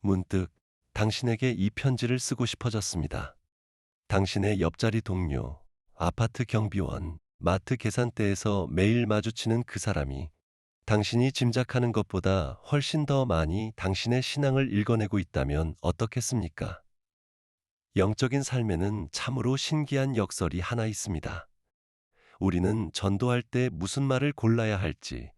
문득 당신에게 이 편지를 쓰고 싶어졌습니다. 당신의 옆자리 동료, 아파트 경비원, 마트 계산대에서 매일 마주치는 그 사람이 당신이 짐작하는 것보다 훨씬 더 많이 당신의 신앙을 읽어내고 있다면 어떻겠습니까? 영적인 삶에는 참으로 신기한 역설이 하나 있습니다. 우리는 전도할 때 무슨 말을 골라야 할지,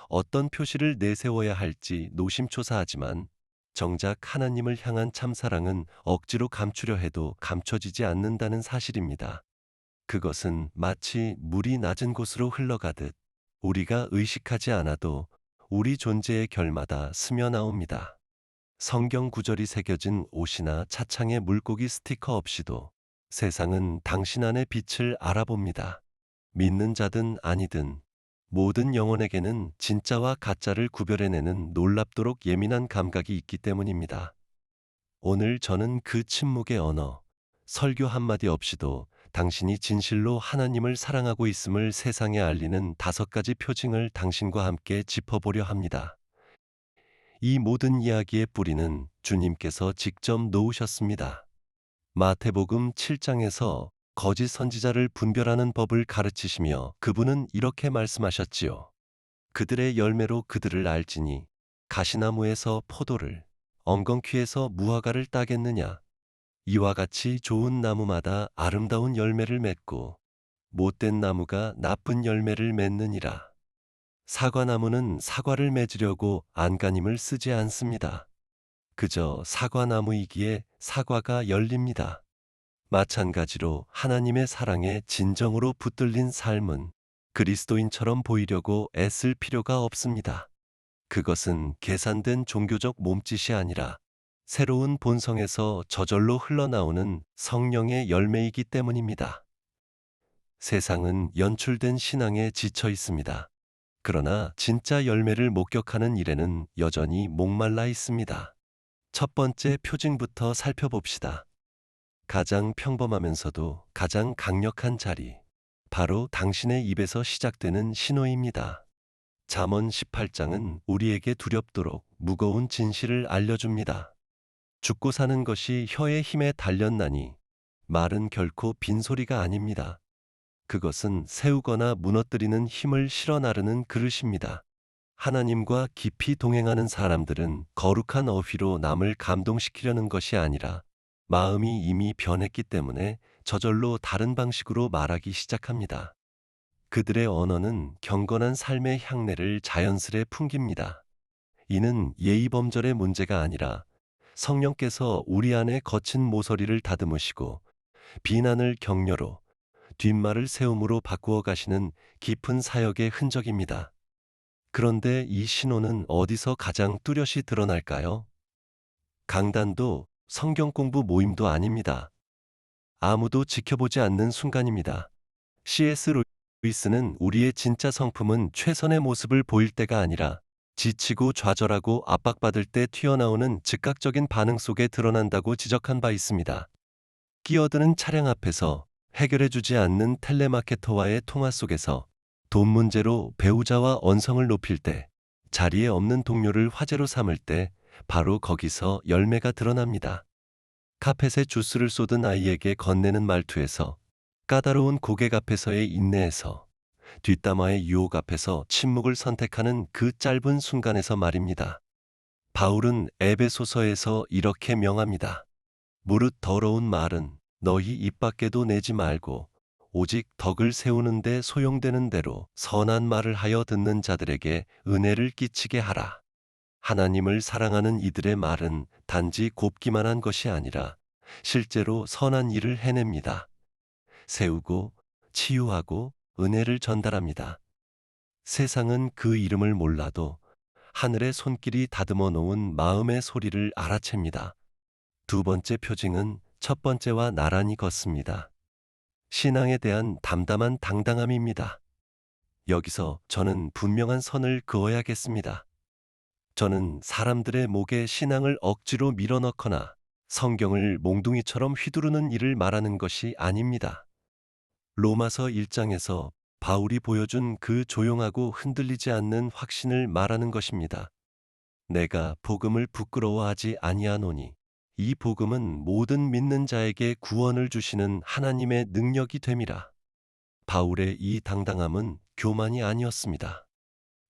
어떤 표시를 내세워야 할지 노심초사하지만 정작 하나님을 향한 참사랑은 억지로 감추려 해도 감춰지지 않는다는 사실입니다. 그것은 마치 물이 낮은 곳으로 흘러가듯 우리가 의식하지 않아도 우리 존재의 결마다 스며나옵니다. 성경 구절이 새겨진 옷이나 차창의 물고기 스티커 없이도 세상은 당신 안의 빛을 알아봅니다. 믿는 자든 아니든 모든 영혼에게는 진짜와 가짜를 구별해내는 놀랍도록 예민한 감각이 있기 때문입니다. 오늘 저는 그 침묵의 언어, 설교 한마디 없이도 당신이 진실로 하나님을 사랑하고 있음을 세상에 알리는 5가지 표징을 당신과 함께 짚어보려 합니다. 이 모든 이야기의 뿌리는 주님께서 직접 놓으셨습니다. 마태복음 7장에서 거짓 선지자를 분별하는 법을 가르치시며 그분은 이렇게 말씀하셨지요. 그들의 열매로 그들을 알지니 가시나무에서 포도를, 엉겅퀴에서 무화과를 따겠느냐. 이와 같이 좋은 나무마다 아름다운 열매를 맺고 못된 나무가 나쁜 열매를 맺느니라. 사과나무는 사과를 맺으려고 안간힘을 쓰지 않습니다. 그저 사과나무이기에 사과가 열립니다. 마찬가지로 하나님의 사랑에 진정으로 붙들린 삶은 그리스도인처럼 보이려고 애쓸 필요가 없습니다. 그것은 계산된 종교적 몸짓이 아니라 새로운 본성에서 저절로 흘러나오는 성령의 열매이기 때문입니다. 세상은 연출된 신앙에 지쳐 있습니다. 그러나 진짜 열매를 목격하는 일에는 여전히 목말라 있습니다. 첫 번째 표징부터 살펴봅시다. 가장 평범하면서도 가장 강력한 자리, 바로 당신의 입에서 시작되는 신호입니다. 잠언 18장은 우리에게 두렵도록 무거운 진실을 알려줍니다. 죽고 사는 것이 혀의 힘에 달렸나니 말은 결코 빈소리가 아닙니다. 그것은 세우거나 무너뜨리는 힘을 실어 나르는 그릇입니다. 하나님과 깊이 동행하는 사람들은 거룩한 어휘로 남을 감동시키려는 것이 아니라 마음이 이미 변했기 때문에 저절로 다른 방식으로 말하기 시작합니다. 그들의 언어는 경건한 삶의 향내를 자연스레 풍깁니다. 이는 예의범절의 문제가 아니라 성령께서 우리 안에 거친 모서리를 다듬으시고 비난을 격려로 뒷말을 세움으로 바꾸어 가시는 깊은 사역의 흔적입니다. 그런데 이 신호는 어디서 가장 뚜렷이 드러날까요? 강단도 성경 공부 모임도 아닙니다. 아무도 지켜보지 않는 순간입니다. C.S. 루이스는 우리의 진짜 성품은 최선의 모습을 보일 때가 아니라 지치고 좌절하고 압박받을 때 튀어나오는 즉각적인 반응 속에 드러난다고 지적한 바 있습니다. 끼어드는 차량 앞에서 해결해주지 않는 텔레마케터와의 통화 속에서 돈 문제로 배우자와 언성을 높일 때, 자리에 없는 동료를 화제로 삼을 때 바로 거기서 열매가 드러납니다. 카펫에 주스를 쏟은 아이에게 건네는 말투에서, 까다로운 고객 앞에서의 인내에서, 뒷담화의 유혹 앞에서 침묵을 선택하는 그 짧은 순간에서 말입니다. 바울은 에베소서에서 이렇게 명합니다. 무릇 더러운 말은 너희 입 밖에도 내지 말고 오직 덕을 세우는 데 소용되는 대로 선한 말을 하여 듣는 자들에게 은혜를 끼치게 하라. 하나님을 사랑하는 이들의 말은 단지 곱기만 한 것이 아니라 실제로 선한 일을 해냅니다. 세우고 치유하고 은혜를 전달합니다. 세상은 그 이름을 몰라도 하늘의 손길이 다듬어 놓은 마음의 소리를 알아챕니다. 두 번째 표징은 첫 번째와 나란히 걷습니다. 신앙에 대한 담담한 당당함입니다. 여기서 저는 분명한 선을 그어야겠습니다. 저는 사람들의 목에 신앙을 억지로 밀어넣거나 성경을 몽둥이처럼 휘두르는 일을 말하는 것이 아닙니다. 로마서 1장에서 바울이 보여준 그 조용하고 흔들리지 않는 확신을 말하는 것입니다. 내가 복음을 부끄러워하지 아니하노니 이 복음은 모든 믿는 자에게 구원을 주시는 하나님의 능력이 됨이라. 바울의 이 당당함은 교만이 아니었습니다.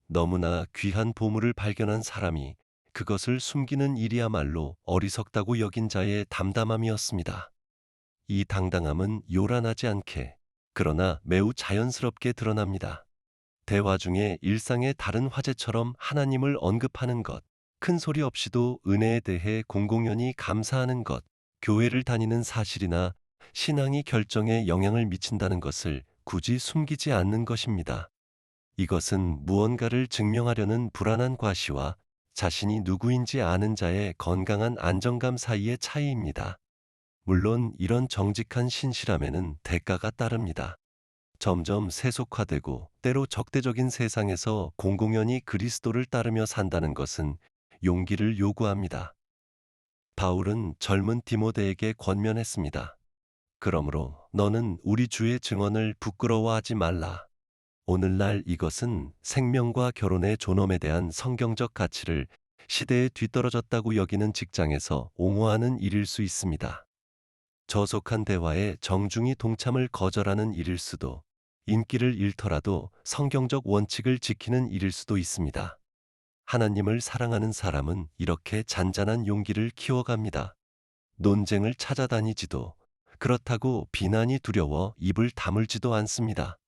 너무나 귀한 보물을 발견한 사람이 그것을 숨기는 일이야말로 어리석다고 여긴 자의 담담함이었습니다. 이 당당함은 요란하지 않게, 그러나 매우 자연스럽게 드러납니다. 대화 중에 일상의 다른 화제처럼 하나님을 언급하는 것, 큰 소리 없이도 은혜에 대해 공공연히 감사하는 것, 교회를 다니는 사실이나 신앙이 결정에 영향을 미친다는 것을 굳이 숨기지 않는 것입니다. 이것은 무언가를 증명하려는 불안한 과시와 자신이 누구인지 아는 자의 건강한 안정감 사이의 차이입니다. 물론 이런 정직한 신실함에는 대가가 따릅니다. 점점 세속화되고 때로 적대적인 세상에서 공공연히 그리스도를 따르며 산다는 것은 용기를 요구합니다. 바울은 젊은 디모데에게 권면했습니다. 그러므로 너는 우리 주의 증언을 부끄러워하지 말라. 오늘날 이것은 생명과 결혼의 존엄에 대한 성경적 가치를 시대에 뒤떨어졌다고 여기는 직장에서 옹호하는 일일 수 있습니다. 저속한 대화에 정중히 동참을 거절하는 일일 수도, 인기를 잃더라도 성경적 원칙을 지키는 일일 수도 있습니다. 하나님을 사랑하는 사람은 이렇게 잔잔한 용기를 키워갑니다. 논쟁을 찾아다니지도, 그렇다고 비난이 두려워 입을 다물지도 않습니다.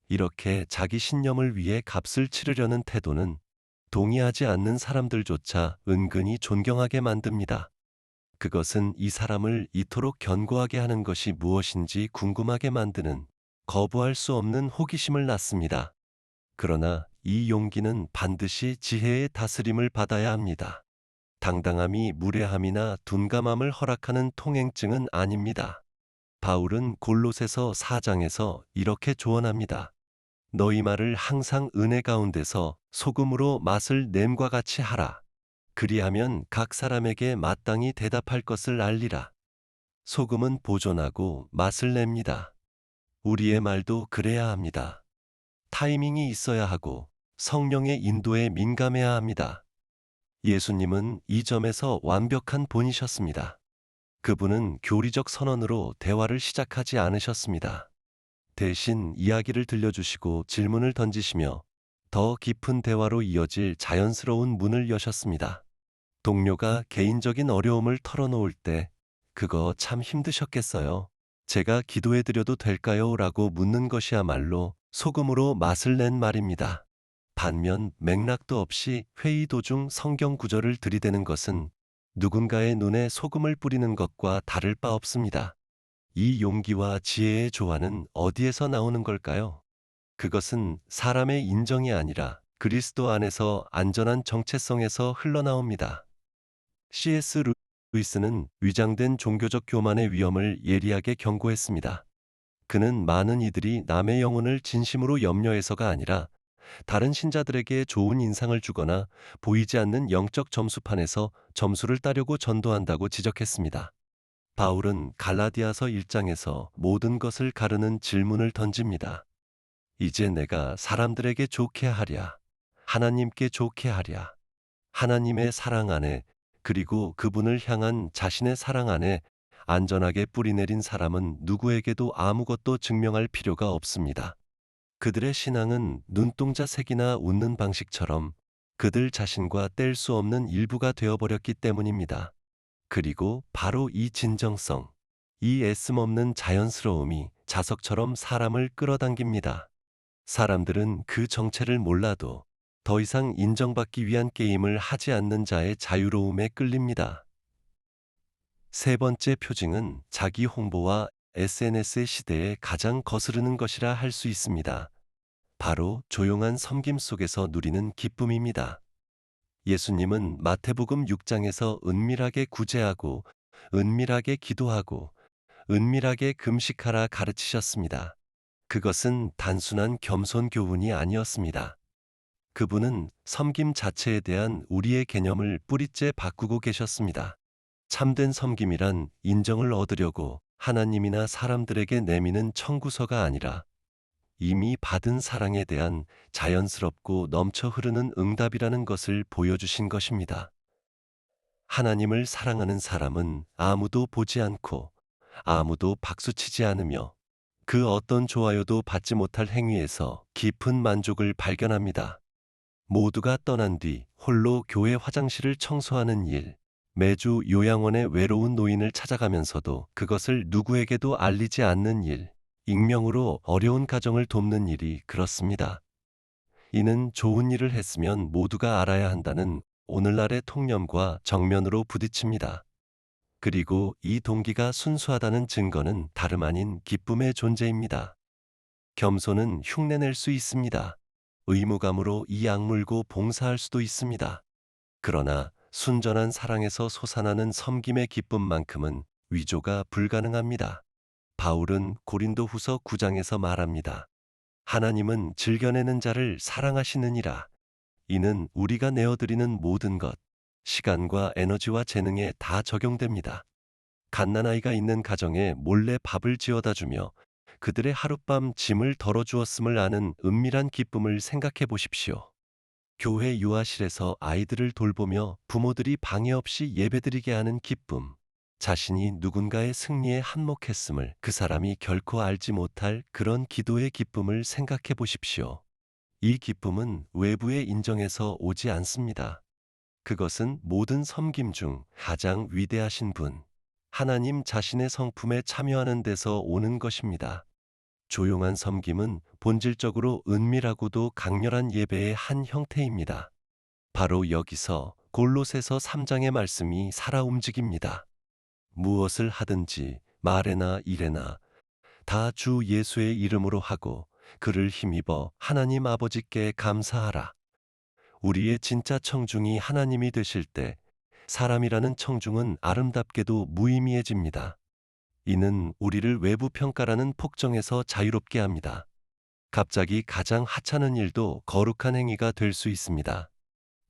이렇게 자기 신념을 위해 값을 치르려는 태도는 동의하지 않는 사람들조차 은근히 존경하게 만듭니다. 그것은 이 사람을 이토록 견고하게 하는 것이 무엇인지 궁금하게 만드는 거부할 수 없는 호기심을 낳습니다. 그러나 이 용기는 반드시 지혜의 다스림을 받아야 합니다. 당당함이 무례함이나 둔감함을 허락하는 통행증은 아닙니다. 바울은 골로새서 4장에서 이렇게 조언합니다. 너희 말을 항상 은혜 가운데서 소금으로 맛을 냄과 같이 하라. 그리하면 각 사람에게 마땅히 대답할 것을 알리라. 소금은 보존하고 맛을 냅니다. 우리의 말도 그래야 합니다. 타이밍이 있어야 하고 성령의 인도에 민감해야 합니다. 예수님은 이 점에서 완벽한 본이셨습니다. 그분은 교리적 선언으로 대화를 시작하지 않으셨습니다. 대신 이야기를 들려주시고 질문을 던지시며 더 깊은 대화로 이어질 자연스러운 문을 여셨습니다. 동료가 개인적인 어려움을 털어놓을 때 그거 참 힘드셨겠어요. 제가 기도해드려도 될까요? 라고 묻는 것이야말로 소금으로 맛을 낸 말입니다. 반면 맥락도 없이 회의 도중 성경 구절을 들이대는 것은 누군가의 눈에 소금을 뿌리는 것과 다를 바 없습니다. 이 용기와 지혜의 조화는 어디에서 나오는 걸까요? 그것은 사람의 인정이 아니라 그리스도 안에서 안전한 정체성에서 흘러나옵니다. C.S. 루이스는 위장된 종교적 교만의 위험을 예리하게 경고했습니다. 그는 많은 이들이 남의 영혼을 진심으로 염려해서가 아니라 다른 신자들에게 좋은 인상을 주거나 보이지 않는 영적 점수판에서 점수를 따려고 전도한다고 지적했습니다. 바울은 갈라디아서 1장에서 모든 것을 가르는 질문을 던집니다. 이제 내가 사람들에게 좋게 하랴, 하나님께 좋게 하랴, 하나님의 사랑 안에 그리고 그분을 향한 자신의 사랑 안에 안전하게 뿌리내린 사람은 누구에게도 아무것도 증명할 필요가 없습니다. 그들의 신앙은 눈동자 색이나 웃는 방식처럼 그들 자신과 뗄 수 없는 일부가 되어버렸기 때문입니다. 그리고 바로 이 진정성, 이 애씀없는 자연스러움이 자석처럼 사람을 끌어당깁니다. 사람들은 그 정체를 몰라도 더 이상 인정받기 위한 게임을 하지 않는 자의 자유로움에 끌립니다. 세 번째 표징은 자기 홍보와 SNS의 시대에 가장 거스르는 것이라 할 수 있습니다. 바로 조용한 섬김 속에서 누리는 기쁨입니다. 예수님은 마태복음 6장에서 은밀하게 구제하고 은밀하게 기도하고 은밀하게 금식하라 가르치셨습니다. 그것은 단순한 겸손 교훈이 아니었습니다. 그분은 섬김 자체에 대한 우리의 개념을 뿌리째 바꾸고 계셨습니다. 참된 섬김이란 인정을 얻으려고 하나님이나 사람들에게 내미는 청구서가 아니라 이미 받은 사랑에 대한 자연스럽고 넘쳐 흐르는 응답이라는 것을 보여주신 것입니다. 하나님을 사랑하는 사람은 아무도 보지 않고 아무도 박수치지 않으며 그 어떤 좋아요도 받지 못할 행위에서 깊은 만족을 발견합니다. 모두가 떠난 뒤 홀로 교회 화장실을 청소하는 일, 매주 요양원의 외로운 노인을 찾아가면서도 그것을 누구에게도 알리지 않는 일, 익명으로 어려운 가정을 돕는 일이 그렇습니다. 이는 좋은 일을 했으면 모두가 알아야 한다는 오늘날의 통념과 정면으로 부딪힙니다. 그리고 이 동기가 순수하다는 증거는 다름 아닌 기쁨의 존재입니다. 겸손은 흉내낼 수 있습니다. 의무감으로 이 악물고 봉사할 수도 있습니다. 그러나 순전한 사랑에서 솟아나는 섬김의 기쁨만큼은 위조가 불가능합니다. 바울은 고린도후서 9장에서 말합니다. 하나님은 즐겨내는 자를 사랑하시느니라. 이는 우리가 내어드리는 모든 것, 시간과 에너지와 재능에 다 적용됩니다. 갓난아이가 있는 가정에 몰래 밥을 지어다 주며 그들의 하룻밤 짐을 덜어주었음을 아는 은밀한 기쁨을 생각해 보십시오. 교회 유아실에서 아이들을 돌보며 부모들이 방해 없이 예배드리게 하는 기쁨. 자신이 누군가의 승리에 한몫했음을 그 사람이 결코 알지 못할 그런 기도의 기쁨을 생각해 보십시오. 이 기쁨은 외부의 인정에서 오지 않습니다. 그것은 모든 섬김 중 가장 위대하신 분, 하나님 자신의 성품에 참여하는 데서 오는 것입니다. 조용한 섬김은 본질적으로 은밀하고도 강렬한 예배의 한 형태입니다. 바로 여기서 골로새서 3장의 말씀이 살아 움직입니다. 무엇을 하든지 말에나 일에나 다 주 예수의 이름으로 하고 그를 힘입어 하나님 아버지께 감사하라. 우리의 진짜 청중이 하나님이 되실 때 사람이라는 청중은 아름답게도 무의미해집니다. 이는 우리를 외부 평가라는 폭정에서 자유롭게 합니다. 갑자기 가장 하찮은 일도 거룩한 행위가 될 수 있습니다.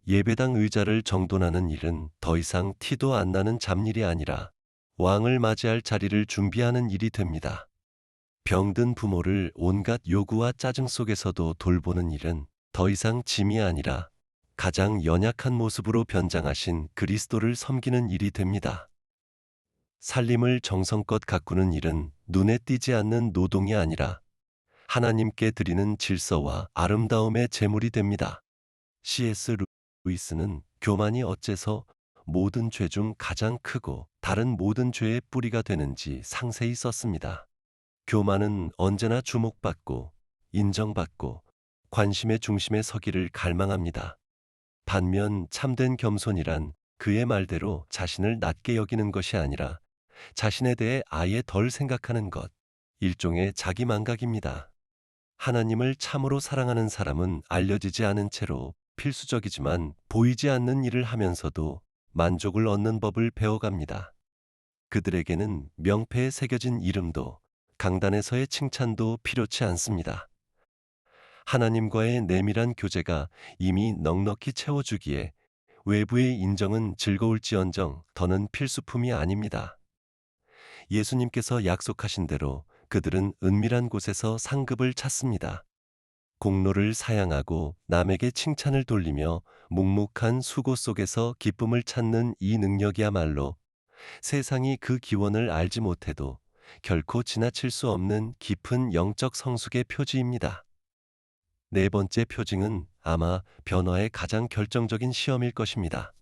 예배당 의자를 정돈하는 일은 더 이상 티도 안 나는 잡일이 아니라 왕을 맞이할 자리를 준비하는 일이 됩니다. 병든 부모를 온갖 요구와 짜증 속에서도 돌보는 일은 더 이상 짐이 아니라 가장 연약한 모습으로 변장하신 그리스도를 섬기는 일이 됩니다. 살림을 정성껏 가꾸는 일은 눈에 띄지 않는 노동이 아니라 하나님께 드리는 질서와 아름다움의 제물이 됩니다. C.S. 루이스는 교만이 어째서 모든 죄 중 가장 크고 다른 모든 죄의 뿌리가 되는지 상세히 썼습니다. 교만은 언제나 주목받고 인정받고 관심의 중심에 서기를 갈망합니다. 반면 참된 겸손이란 그의 말대로 자신을 낮게 여기는 것이 아니라 자신에 대해 아예 덜 생각하는 것, 일종의 자기망각입니다. 하나님을 참으로 사랑하는 사람은 알려지지 않은 채로 필수적이지만 보이지 않는 일을 하면서도 만족을 얻는 법을 배워갑니다. 그들에게는 명패에 새겨진 이름도 강단에서의 칭찬도 필요치 않습니다. 하나님과의 내밀한 교제가 이미 넉넉히 채워주기에 외부의 인정은 즐거울지언정 더는 필수품이 아닙니다. 예수님께서 약속하신 대로 그들은 은밀한 곳에서 상급을 찾습니다. 공로를 사양하고 남에게 칭찬을 돌리며 묵묵한 수고 속에서 기쁨을 찾는 이 능력이야말로 세상이 그 기원을 알지 못해도 결코 지나칠 수 없는 깊은 영적 성숙의 표지입니다. 네 번째 표징은 아마 변화의 가장 결정적인 시험일 것입니다.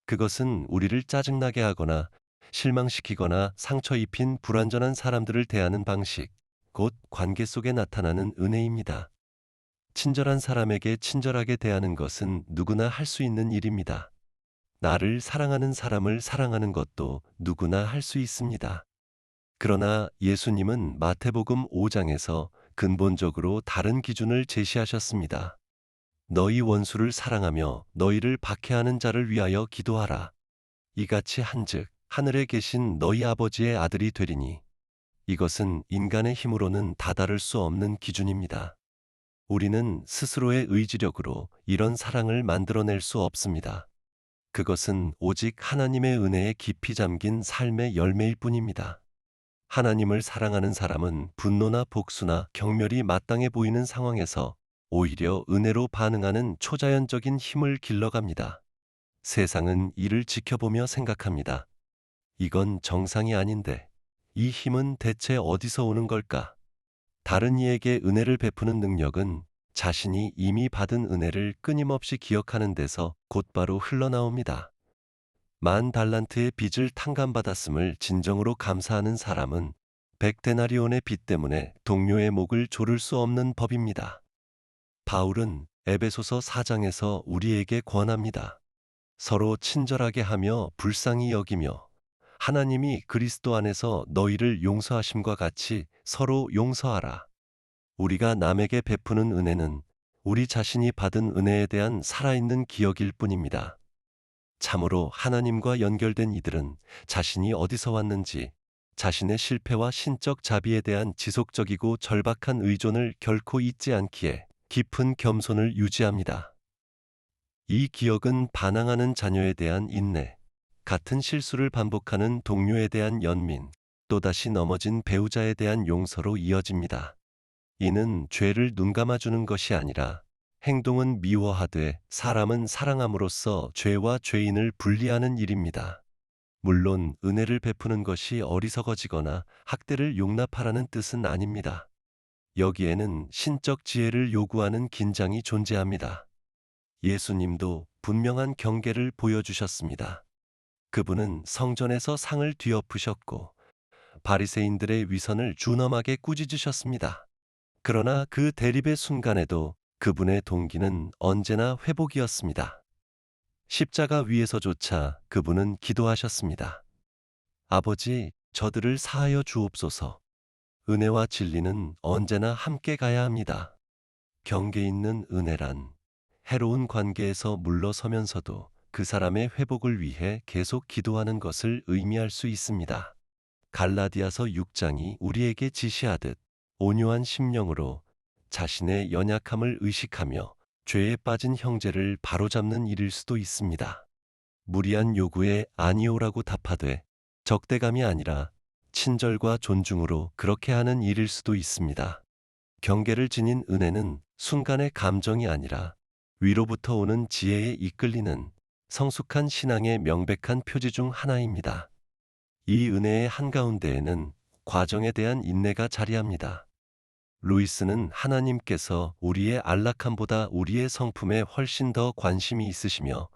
그것은 우리를 짜증나게 하거나 실망시키거나 상처 입힌 불완전한 사람들을 대하는 방식, 곧 관계 속에 나타나는 은혜입니다. 친절한 사람에게 친절하게 대하는 것은 누구나 할 수 있는 일입니다. 나를 사랑하는 사람을 사랑하는 것도 누구나 할 수 있습니다. 그러나 예수님은 마태복음 5장에서 근본적으로 다른 기준을 제시하셨습니다. 너희 원수를 사랑하며 너희를 박해하는 자를 위하여 기도하라. 이같이 한즉 하늘에 계신 너희 아버지의 아들이 되리니. 이것은 인간의 힘으로는 다다를 수 없는 기준입니다. 우리는 스스로의 의지력으로 이런 사랑을 만들어낼 수 없습니다. 그것은 오직 하나님의 은혜에 깊이 잠긴 삶의 열매일 뿐입니다. 하나님을 사랑하는 사람은 분노나 복수나 경멸이 마땅해 보이는 상황에서 오히려 은혜로 반응하는 초자연적인 힘을 길러갑니다. 세상은 이를 지켜보며 생각합니다. 이건 정상이 아닌데, 이 힘은 대체 어디서 오는 걸까? 다른 이에게 은혜를 베푸는 능력은 자신이 이미 받은 은혜를 끊임없이 기억하는 데서 곧바로 흘러나옵니다. 만 달란트의 빚을 탕감받았음을 진정으로 감사하는 사람은 100데나리온의 빚 때문에 동료의 목을 조를 수 없는 법입니다. 바울은 에베소서 4장에서 우리에게 권합니다. 서로 친절하게 하며 불쌍히 여기며 하나님이 그리스도 안에서 너희를 용서하심과 같이 서로 용서하라. 우리가 남에게 베푸는 은혜는 우리 자신이 받은 은혜에 대한 살아있는 기억일 뿐입니다. 참으로 하나님과 연결된 이들은 자신이 어디서 왔는지, 자신의 실패와 신적 자비에 대한 지속적이고 절박한 의존을 결코 잊지 않기에 깊은 겸손을 유지합니다. 이 기억은 반항하는 자녀에 대한 인내, 같은 실수를 반복하는 동료에 대한 연민, 또다시 넘어진 배우자에 대한 용서로 이어집니다. 이는 죄를 눈감아주는 것이 아니라 행동은 미워하되 사람은 사랑함으로써 죄와 죄인을 분리하는 일입니다. 물론 은혜를 베푸는 것이 어리석어지거나 학대를 용납하라는 뜻은 아닙니다. 여기에는 신적 지혜를 요구하는 긴장이 존재합니다. 예수님도 분명한 경계를 보여주셨습니다. 그분은 성전에서 상을 뒤엎으셨고 바리새인들의 위선을 준엄하게 꾸짖으셨습니다. 그러나 그 대립의 순간에도 그분의 동기는 언제나 회복이었습니다. 십자가 위에서조차 그분은 기도하셨습니다. 아버지, 저들을 사하여 주옵소서. 은혜와 진리는 언제나 함께 가야 합니다. 경계 있는 은혜란 해로운 관계에서 물러서면서도 그 사람의 회복을 위해 계속 기도하는 것을 의미할 수 있습니다. 갈라디아서 6장이 우리에게 지시하듯 온유한 심령으로 자신의 연약함을 의식하며 죄에 빠진 형제를 바로잡는 일일 수도 있습니다. 무리한 요구에 아니오라고 답하되 적대감이 아니라 친절과 존중으로 그렇게 하는 일일 수도 있습니다. 경계를 지닌 은혜는 순간의 감정이 아니라 위로부터 오는 지혜에 이끌리는 성숙한 신앙의 명백한 표지 중 하나입니다. 이 은혜의 한가운데에는 과정에 대한 인내가 자리합니다. 루이스는 하나님께서 우리의 안락함보다 우리의 성품에 훨씬 더 관심이 있으시며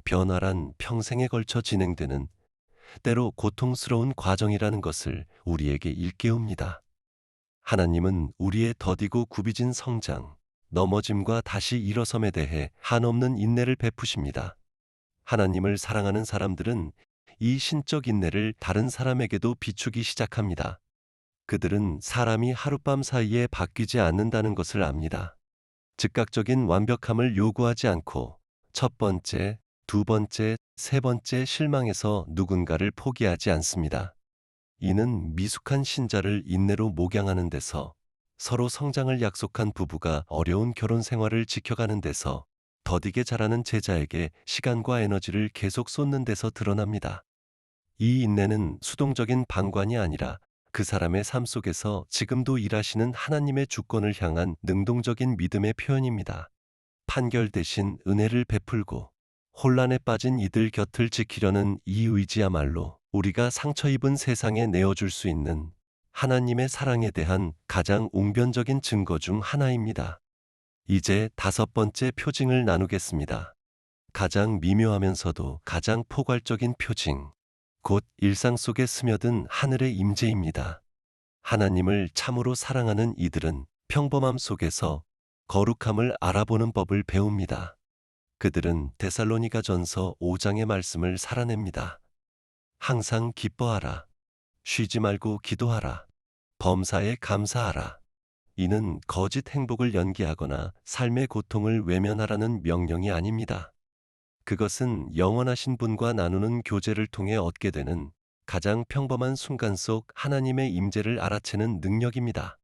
변화란 평생에 걸쳐 진행되는 때로 고통스러운 과정이라는 것을 우리에게 일깨웁니다. 하나님은 우리의 더디고 굽이진 성장, 넘어짐과 다시 일어섬에 대해 한없는 인내를 베푸십니다. 하나님을 사랑하는 사람들은 이 신적 인내를 다른 사람에게도 비추기 시작합니다. 그들은 사람이 하룻밤 사이에 바뀌지 않는다는 것을 압니다. 즉각적인 완벽함을 요구하지 않고 첫 번째, 두 번째, 세 번째 실망해서 누군가를 포기하지 않습니다. 이는 미숙한 신자를 인내로 목양하는 데서, 서로 성장을 약속한 부부가 어려운 결혼 생활을 지켜가는 데서, 더디게 자라는 제자에게 시간과 에너지를 계속 쏟는 데서 드러납니다. 이 인내는 수동적인 방관이 아니라 그 사람의 삶 속에서 지금도 일하시는 하나님의 주권을 향한 능동적인 믿음의 표현입니다. 판결 대신 은혜를 베풀고 혼란에 빠진 이들 곁을 지키려는 이 의지야말로 우리가 상처 입은 세상에 내어줄 수 있는 하나님의 사랑에 대한 가장 웅변적인 증거 중 하나입니다. 이제 다섯 번째 표징을 나누겠습니다. 가장 미묘하면서도 가장 포괄적인 표징, 곧 일상 속에 스며든 하늘의 임재입니다. 하나님을 참으로 사랑하는 이들은 평범함 속에서 거룩함을 알아보는 법을 배웁니다. 그들은 데살로니가전서 5장의 말씀을 살아냅니다. 항상 기뻐하라. 쉬지 말고 기도하라. 범사에 감사하라. 이는 거짓 행복을 연기하거나 삶의 고통을 외면하라는 명령이 아닙니다. 그것은 영원하신 분과 나누는 교제를 통해 얻게 되는 가장 평범한 순간 속 하나님의 임재를 알아채는 능력입니다.